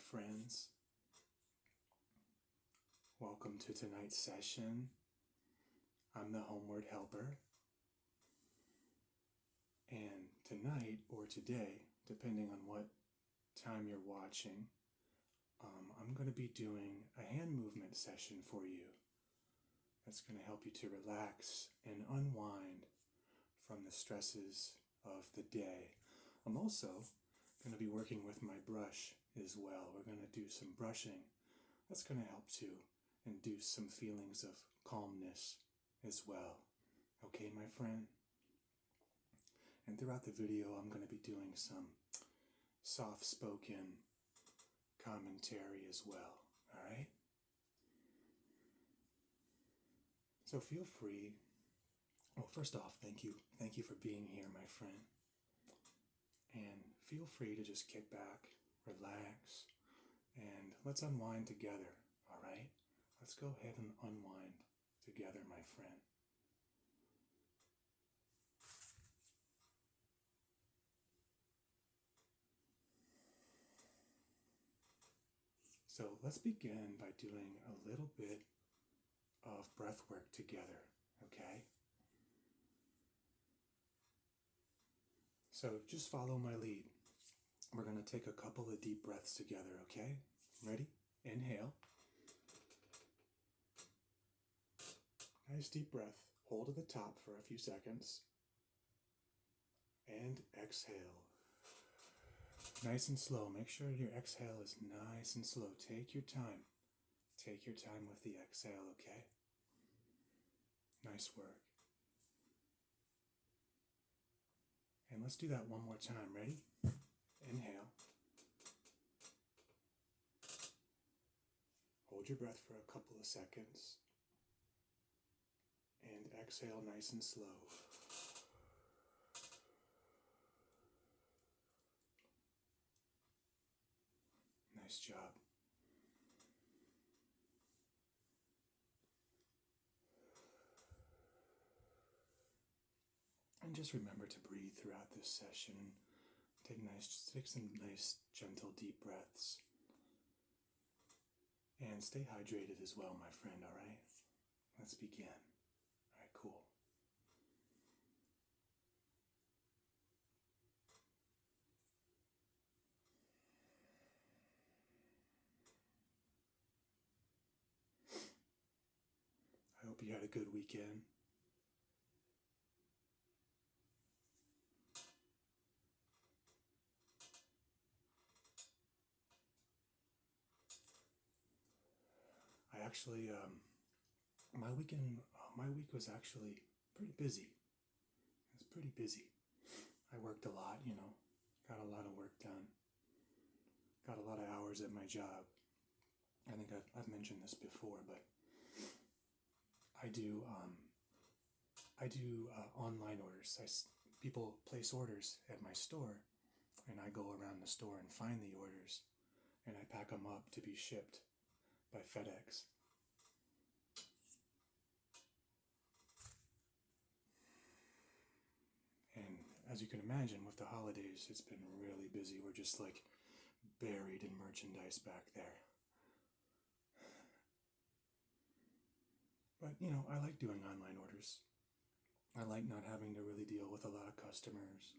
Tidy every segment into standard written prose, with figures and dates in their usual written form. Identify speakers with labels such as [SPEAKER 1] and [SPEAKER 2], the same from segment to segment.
[SPEAKER 1] friends. Welcome to tonight's session. I'm the Homeward Helper. And tonight, or today, depending on what time you're watching, I'm going to be doing a hand movement session for you. That's going to help you to relax and unwind from the stresses of the day. I'm also going to be working with my brush as well. We're going to do some brushing. That's going to help to induce some feelings of calmness as well. Okay, my friend? And throughout the video, I'm going to be doing some soft-spoken commentary as well. All right? So feel free. Well, first off, thank you. Thank you for being here, my friend. And feel free to just kick back, relax, and let's unwind together, all right? Let's go ahead and unwind together, my friend. So let's begin by doing a little bit of breath work together, okay? So just follow my lead. We're going to take a couple of deep breaths together, okay? Ready? Inhale. Nice deep breath. Hold at the top for a few seconds. And exhale. Nice and slow. Make sure your exhale is nice and slow. Take your time. Take your time with the exhale, okay? Nice work. And let's do that one more time. Ready? Inhale. Hold your breath for a couple of seconds. And exhale nice and slow. Nice job. And just remember to breathe throughout this session. Take some nice, gentle, deep breaths. And stay hydrated as well, my friend, all right? Let's begin. All right, cool. I hope you had a good weekend. I actually, my week was actually pretty busy. It was pretty busy. I worked a lot, got a lot of work done. Got a lot of hours at my job. I think I've mentioned this before, but I do online orders. People place orders at my store, and I go around the store and find the orders, and I pack them up to be shipped by FedEx. And as you can imagine, with the holidays, it's been really busy. We're just like buried in merchandise back there. But, I like doing online orders. I like not having to really deal with a lot of customers,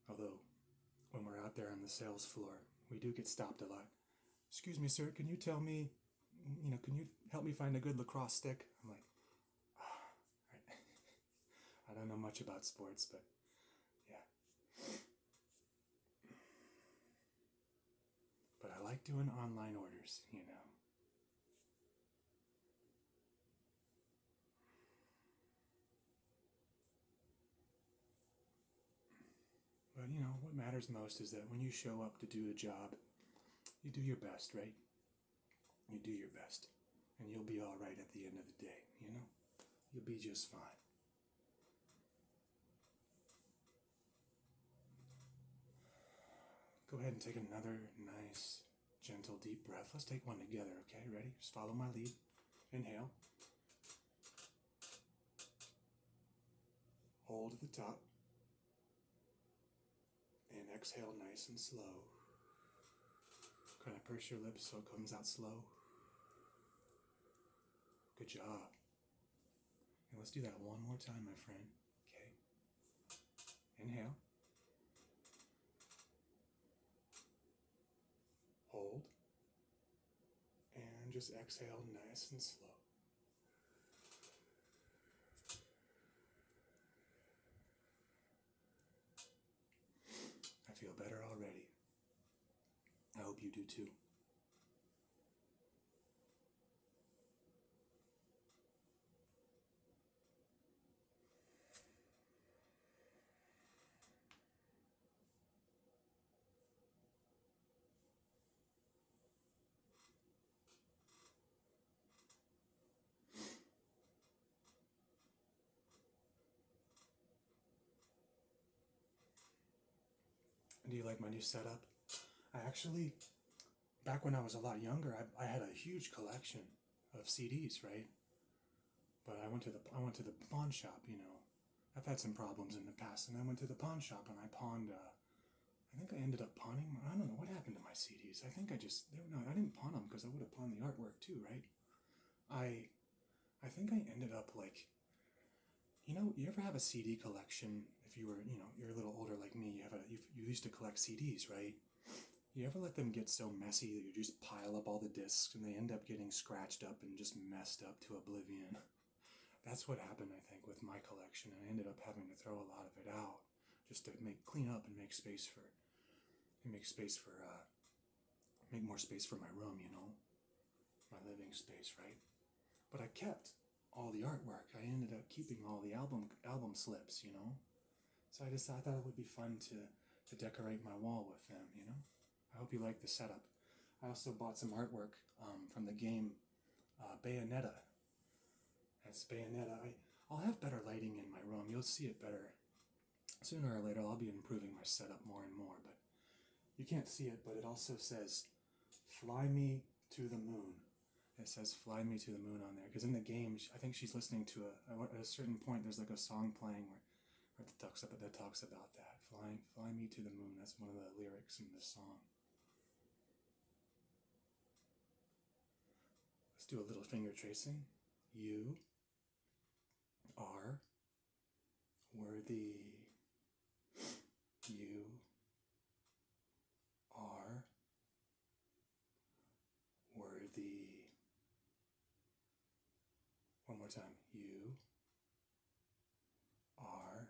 [SPEAKER 1] Although, when we're out there on the sales floor, we do get stopped a lot. Excuse me, sir, can you tell me, can you help me find a good lacrosse stick? I'm like, right. I don't know much about sports, but yeah. But I like doing online orders, But, what matters most is that when you show up to do a job, you do your best, right? You do your best. And you'll be all right at the end of the day, You'll be just fine. Go ahead and take another nice, gentle, deep breath. Let's take one together, okay? Ready? Just follow my lead. Inhale. Hold at the top. exhale nice and slow. Kind of purse your lips so it comes out slow. Good job. And let's do that one more time, my friend. Okay. Inhale. Hold. And just exhale nice and slow. I feel better already. I hope you do too. Do you like my new setup? I actually, back when I was a lot younger, I had a huge collection of CDs, right? But I went to the pawn shop, you know. I've had some problems in the past, and I went to the pawn shop and I pawned. I think I ended up pawning. I don't know what happened to my CDs. I think I didn't pawn them because I would have pawned the artwork too, right? I think I ended up like, you know, you ever have a CD collection? If you were, you know, you're a little older like me, you used to collect CDs, right? You ever let them get so messy that you just pile up all the discs and they end up getting scratched up and just messed up to oblivion? That's what happened, I think, with my collection, and I ended up having to throw a lot of it out just to clean up and make more space for my room, you know, my living space, right? But I kept all the artwork. I ended up keeping all the album slips, you know. So I thought it would be fun to decorate my wall with them, you know. I hope you like the setup. I also bought some artwork from the game Bayonetta. That's Bayonetta. I'll have better lighting in my room. You'll see it better. Sooner or later, I'll be improving my setup more and more, but you can't see it, but it also says, "Fly me to the moon." It says "Fly me to the moon" on there, because in the game, I think she's listening to at a certain point, there's like a song playing where it talks about that. Fly me to the moon. That's one of the lyrics in the song. Let's do a little finger tracing. You are worthy. You are worthy. One more time. You are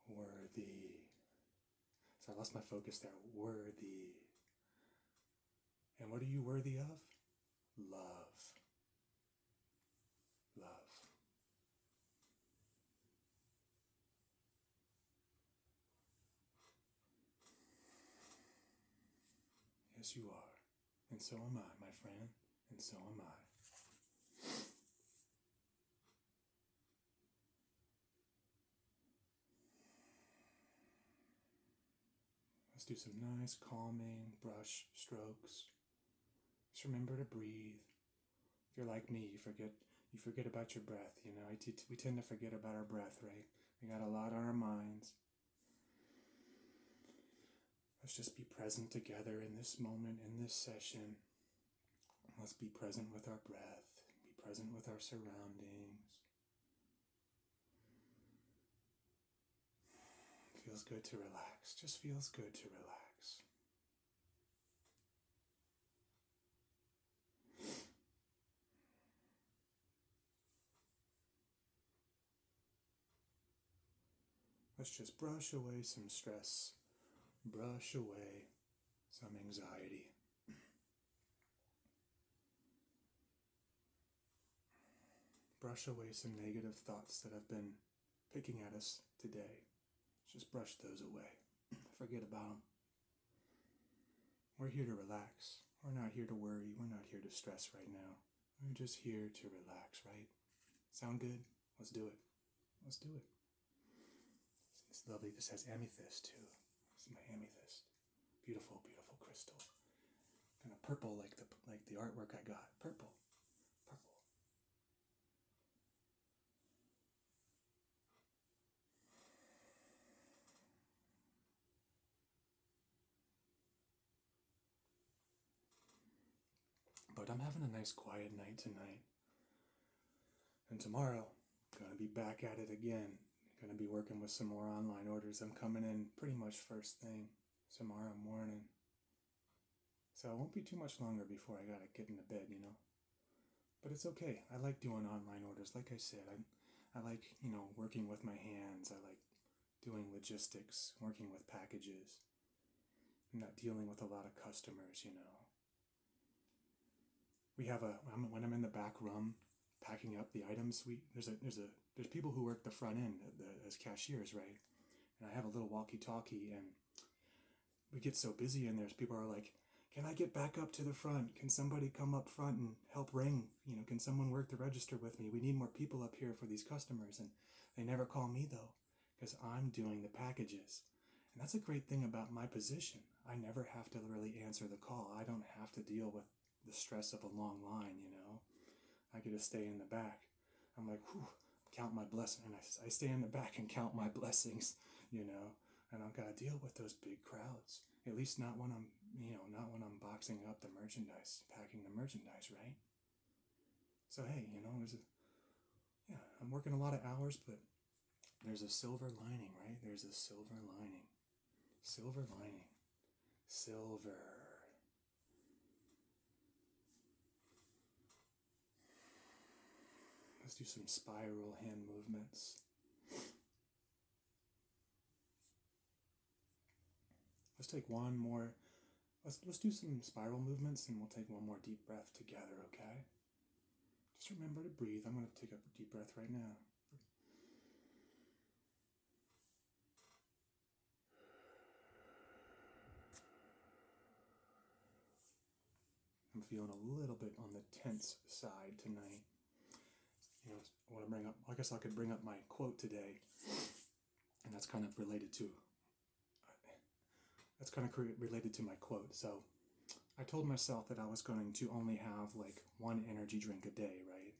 [SPEAKER 1] worthy. So I lost my focus there. Worthy. And what are you worthy of? Love. Love. Yes, you are. And so am I, my friend. And so am I. Let's do some nice calming brush strokes. Just remember to breathe. If you're like me, you forget about your breath, you know. We tend to forget about our breath, right? We got a lot on our minds. Let's just be present together in this moment, in this session. Let's be present with our breath, be present with our surroundings. Feels good to relax. Just feels good to relax. Let's just brush away some stress, brush away some anxiety. Brush away some negative thoughts that have been picking at us today. Just brush those away. Forget about them. We're here to relax. We're not here to worry. We're not here to stress right now. We're just here to relax, right? Sound good? Let's do it. Let's do it. It's lovely. This has amethyst too. This is my amethyst. Beautiful, beautiful crystal. Kind of purple like the artwork I got. Purple. Purple. but I'm having a nice quiet night tonight. And tomorrow, gonna be back at it again. Gonna be working with some more online orders. I'm coming in pretty much first thing tomorrow morning. So it won't be too much longer before I gotta get into bed, you know. But it's okay. I like doing online orders. Like I said, I like, working with my hands. I like doing logistics, working with packages. I'm not dealing with a lot of customers, We have when I'm in the back room packing up the items, there's people who work the front end as cashiers, right? And I have a little walkie-talkie, and we get so busy in there. People are like, can I get back up to the front? Can somebody come up front and help ring? Can someone work the register with me? We need more people up here for these customers. And they never call me, though, because I'm doing the packages. And that's a great thing about my position. I never have to really answer the call. I don't have to deal with the stress of a long line, I get to stay in the back. I'm like, whew, count my blessings. And I stay in the back and count my blessings, and I've got to deal with those big crowds. At least not when not when I'm boxing up the merchandise, packing the merchandise, right? So hey, I'm working a lot of hours, but there's a silver lining, right? There's a silver lining. Silver lining. Silver. Let's do some spiral hand movements. Let's take one more. Let's do some spiral movements, and we'll take one more deep breath together, okay? Just remember to breathe. I'm going to take a deep breath right now. I'm feeling a little bit on the tense side tonight. I want to bring up, I guess I could bring up my quote today, and that's kind of related to my quote. So I told myself that I was going to only have like one energy drink a day, right?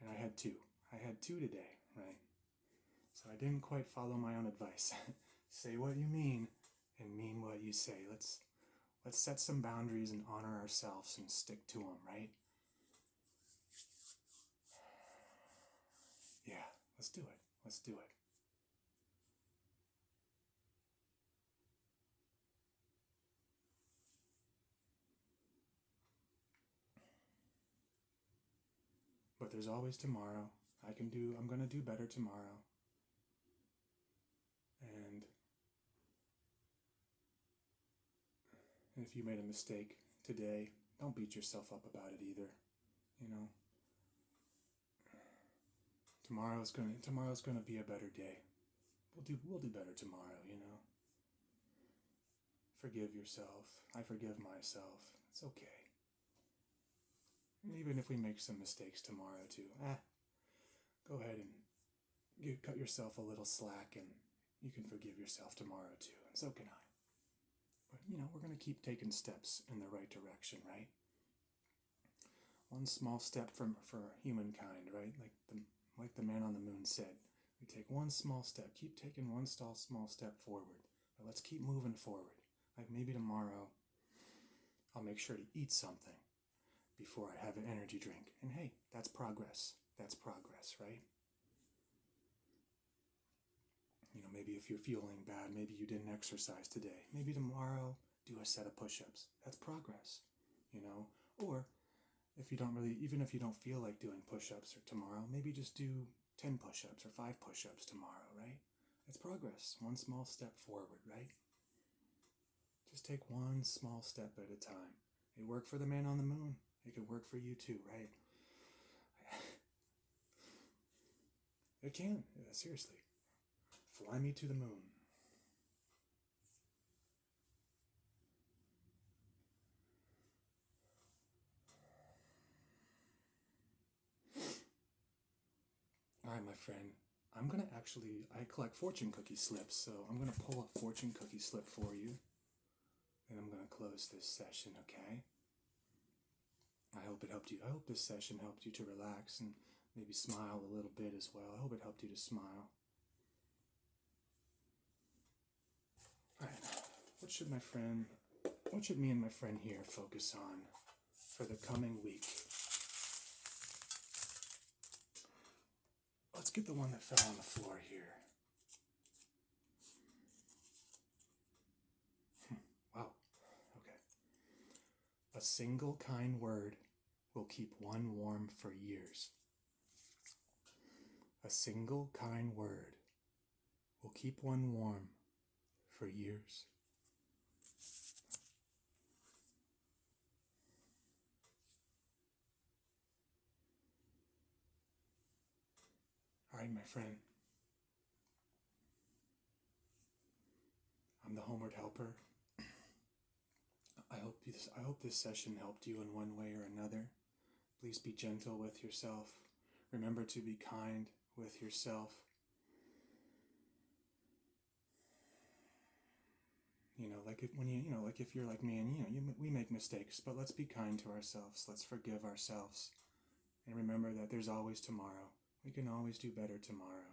[SPEAKER 1] And I had two. I had two today, right? So I didn't quite follow my own advice. Say what you mean and mean what you say. Let's set some boundaries and honor ourselves and stick to them, right? Yeah, let's do it. Let's do it. But there's always tomorrow. I'm going to do better tomorrow. And if you made a mistake today, don't beat yourself up about it either. Tomorrow's gonna be a better day. We'll do better tomorrow, Forgive yourself. I forgive myself. It's okay. And even if we make some mistakes tomorrow too, go ahead and cut yourself a little slack, and you can forgive yourself tomorrow too, and so can I. But we're gonna keep taking steps in the right direction, right? One small step for humankind, right? Like the man on the moon said, we take one small step. Keep taking one small step forward. But let's keep moving forward. Like maybe tomorrow, I'll make sure to eat something before I have an energy drink. And hey, that's progress. That's progress, right? Maybe if you're feeling bad, maybe you didn't exercise today. Maybe tomorrow, do a set of push-ups. That's progress, Or even if you don't feel like doing push-ups or tomorrow, maybe just do 10 push-ups or 5 push-ups tomorrow, right? It's progress, one small step forward, right? Just take one small step at a time. It worked for the man on the moon. It could work for you too, right? It can, seriously. Fly me to the moon. All right, my friend. I collect fortune cookie slips, so I'm going to pull a fortune cookie slip for you. And I'm going to close this session, okay? I hope it helped you. I hope this session helped you to relax and maybe smile a little bit as well. I hope it helped you to smile. All right. What should my friend what should me and my friend here focus on for the coming week? Let's get the one that fell on the floor here. Wow. Okay. A single kind word will keep one warm for years. A single kind word will keep one warm for years. All right, my friend. I'm the Homeward Helper. I hope this session helped you in one way or another. Please be gentle with yourself. Remember to be kind with yourself. Like if you're like me and we make mistakes, but let's be kind to ourselves. Let's forgive ourselves. And remember that there's always tomorrow. We can always do better tomorrow.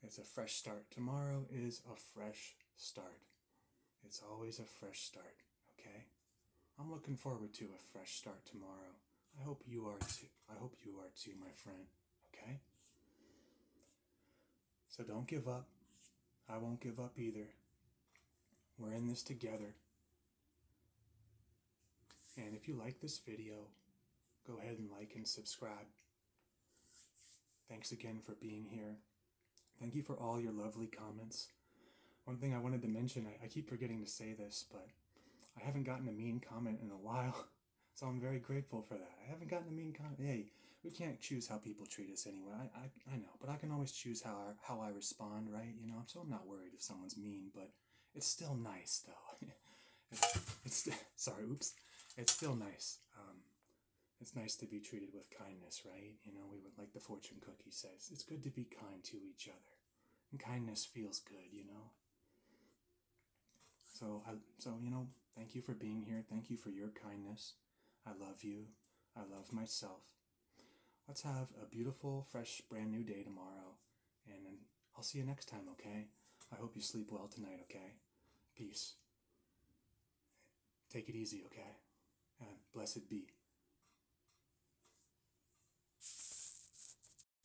[SPEAKER 1] It's a fresh start. Tomorrow is a fresh start. It's always a fresh start, okay? I'm looking forward to a fresh start tomorrow. I hope you are too. My friend, okay? So don't give up. I won't give up either. We're in this together. And if you like this video, go ahead and like and subscribe. Thanks again for being here. Thank you for all your lovely comments. One thing I wanted to mention, I keep forgetting to say this, but I haven't gotten a mean comment in a while, so I'm very grateful for that. I haven't gotten a mean comment. Hey, we can't choose how people treat us anyway. I know, but I can always choose how I respond, right? So I'm not worried if someone's mean, but it's still nice, though. Sorry, oops. It's still nice. It's nice to be treated with kindness, right? We would, like the fortune cookie says, it's good to be kind to each other. And kindness feels good, So, thank you for being here. Thank you for your kindness. I love you. I love myself. Let's have a beautiful, fresh, brand new day tomorrow. And I'll see you next time, okay? I hope you sleep well tonight, okay? Peace. Take it easy, okay? Blessed be.